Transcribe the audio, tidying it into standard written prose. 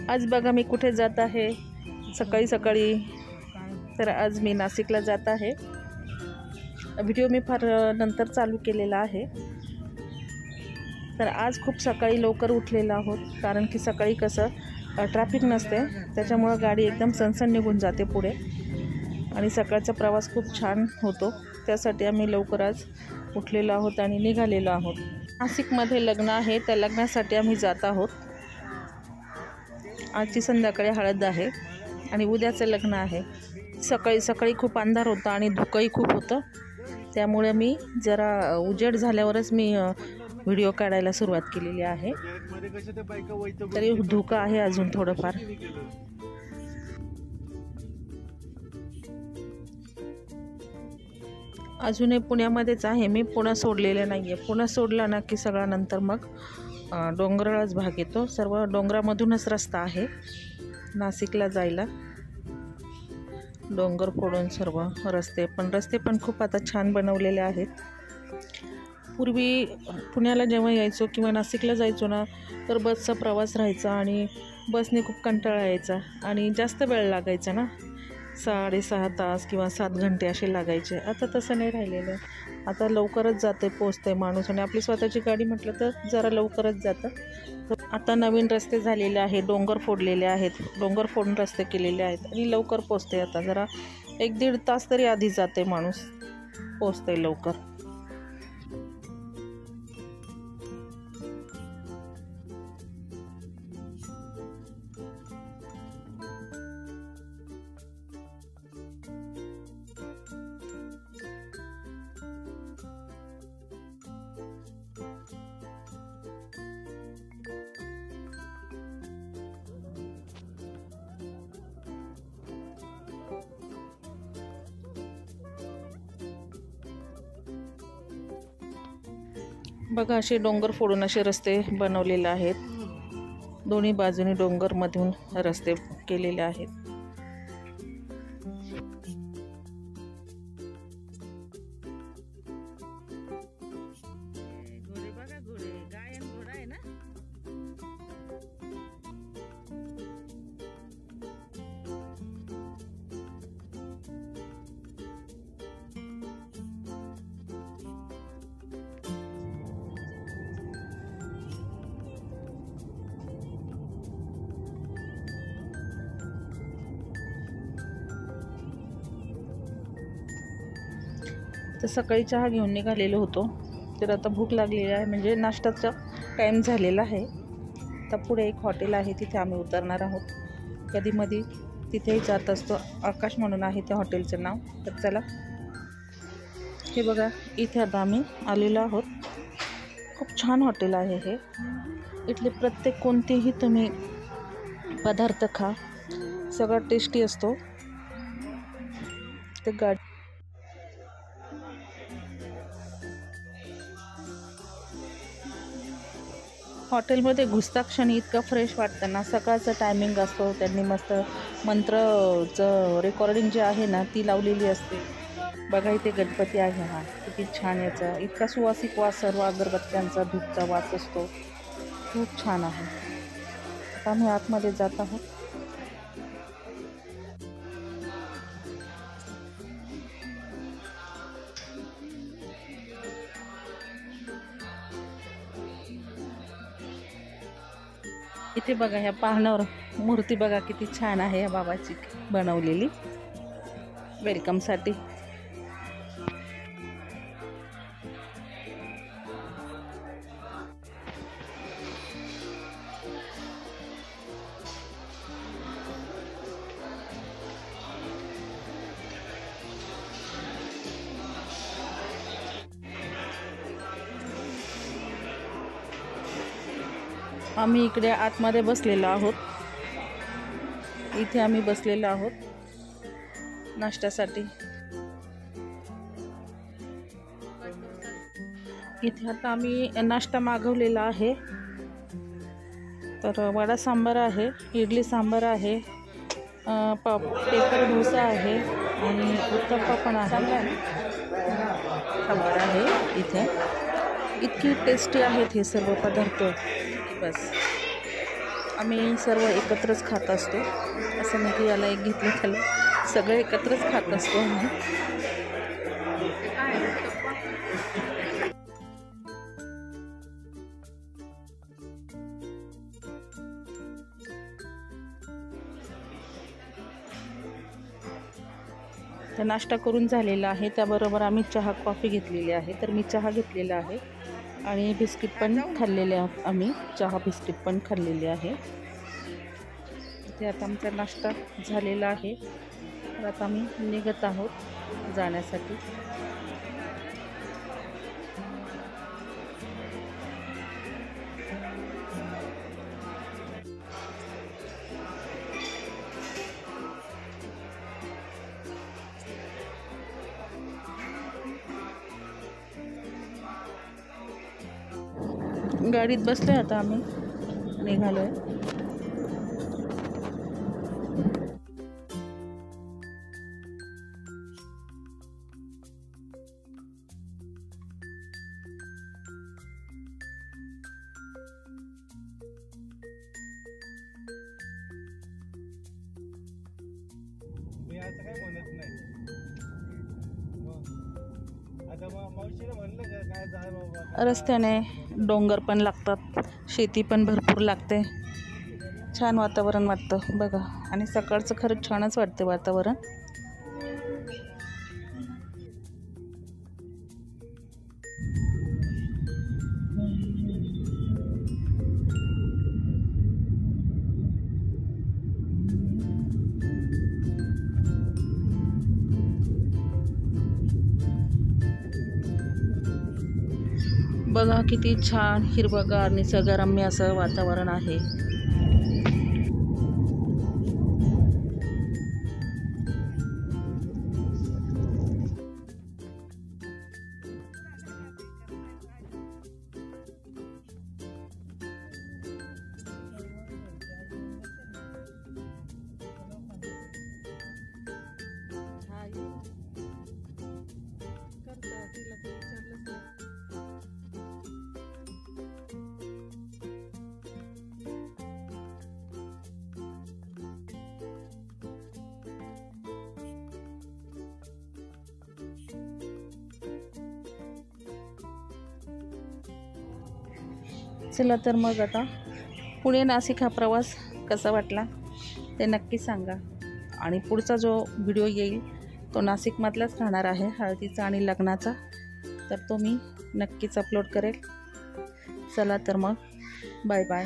आज बघा मी कुठे जात आहे सकाळी सकाळी। तर आज मी नाशिकला जात आहे। व्हिडिओ मी फार नंतर चालू केलेला आहे। तर आज खूप सकाळी लवकर उठलेलो आहोत, कारण की सकाळी कसं ट्रॅफिक नसते, त्याच्यामुळे गाडी एकदम सनसन निघून जाते पुढे आणि सकाळचा प्रवास खूप छान होतो। त्यासाठी आम्ही लवकर आज उठलेलो आहोत आणि निघालेलो आहोत। नाशिकमध्ये लग्न आहे, त्या लग्नासाठी आम्ही जात आहोत। आजची संध्याकाळी हळद आहे आणि उद्याचं लग्न आहे। सकाळी सकाळी खूप अंधार होता आणि धुकंही खूप होतं, त्यामुळे मी जरा उजेड झाल्यावरच मी व्हिडिओ काढायला सुरुवात केलेली आहे। तरी धुकं आहे अजून थोडंफार। अजूनही पुण्यामध्येच आहे मी, पुणे सोडलेलं नाही आहे। पुणे सोडला ना की सगळा नंतर मग डोंगराळाच भाग येतो। सर्व डोंगरामधूनच रस्ता आहे नाशिकला जायला, डोंगर फोडून सर्व रस्ते पण खूप आता छान बनवलेले आहेत। पूर्वी पुण्याला जेव्हा यायचो किंवा नाशिकला जायचो ना, तर बसचा प्रवास राहायचा आणि बसने खूप कंटाळा यायचा आणि जास्त वेळ लागायचा ना, 6.5 तास किंवा 7 घंटे असे लागायचे। आता तसं नाही राहिलेलं, आता लवकरच जाते पोचते माणूस, आणि आपली स्वतःची गाडी म्हटलं तर जरा लवकरच जातं। आता नवीन रस्ते झालेले आहे, डोंगर फोडलेले आहेत, डोंगर फोडून रस्ते केलेले आहेत आणि लवकर पोचते। आता जरा 1-1.5 तास तरी आधी जाते माणूस, पोचते लवकर। बघा असे डोंगर फोडून असे रस्ते बनवलेले आहेत, दोन्ही बाजूनी डोंगरमधून रस्ते केलेले आहेत। तर सकाळी चहा घेऊन निघालेलो होतो, तर आता भूक लागलेली आहे, म्हणजे नाश्त्याचा टाईम झालेला आहे। तर पुढे एक हॉटेल आहे, तिथे आम्ही उतरणार आहोत। कधीमधी तिथेही जात असतो, आकाश म्हणून आहे त्या हॉटेलचं नाव। तर चला, हे बघा इथे आता आम्ही आलेलो आहोत। खूप छान हॉटेल आहे हे, इथले प्रत्येक कोणतेही तुम्ही पदार्थ खा, सगळा टेस्टी असतो। ते गाडी हॉटेलमध्ये घुसताक्षणी इतकं फ्रेश वाटतं ना। सकाळचं टायमिंग असतो, त्यांनी मस्त मंत्रचं रेकॉर्डिंग जे आहे ना ती लावलेली असते। बघा इथे गणपती आहे, हा किती छान, याचा इतका सुवासिक वास, सर्व अगरबत्त्यांचा धूपचा वास असतो, खूप छान आहे। आता आम्ही आतमध्ये जात आहोत। इथे बघा ह्या पाहण्यावर मूर्ती बघा किती छान आहे, या बाबाची बनवलेली वेलकमसाठी। आम्ही इकडे आतमध्ये बसलेलो आहोत, इथे आम्ही बसलेलो आहोत नाश्त्यासाठी। इथे आता आम्ही नाश्ता मागवलेला आहे। तर वडा सांबार आहे, इडली सांबार आहे, पेपर डोसा आहे आणि उत्तप्पा पण आहे, सांबार आहे इथे। इतकी टेस्टी आहेत हे सर्व पदार्थ, बस आम्ही सर्व एकत्रच खात असतो, असं नाही की याला एक घेतलं त्याला, सगळे एकत्रच खात असतो आम्ही. तर नाश्ता करून झालेला आहे, त्याबरोबर आम्ही चहा कॉफी घेतलेली आहे. तर मी चहा घेतलेला आहे आणि बिस्किट पण खाल्लेले आहेत. आम्ही चहा बिस्किट पण खाल्लेले आहे. ते आता आमचा नाश्ता झालेला आहे. तर आता आम्ही निघत आहोत जाण्यासाठी. गाडीत बसलोय आता आम्ही निघालोय. मी असं काय म्हणत नाही. आता मावशीला म्हणलं काय जाय बाबा. रस्त्याने डोंगर पण लागतात, शेती पण भरपूर लागते. छान वातावरण वाटतं बघा, आणि सकाळचं खरंच छानच वाटते वातावरण. बघा किती छान हिरवगार निसर्गरम्य असं वातावरण आहे. चला तर मग आता पुणे नाशिक हा प्रवास कसा वाटला ते नक्की सांगा. आणि पुढचा जो व्हिडिओ येईल तो नाशिकमधलाच राहणार आहे, हळदीचा आणि लग्नाचा. तर तो मी नक्कीच अपलोड करेल. चला तर मग बाय बाय.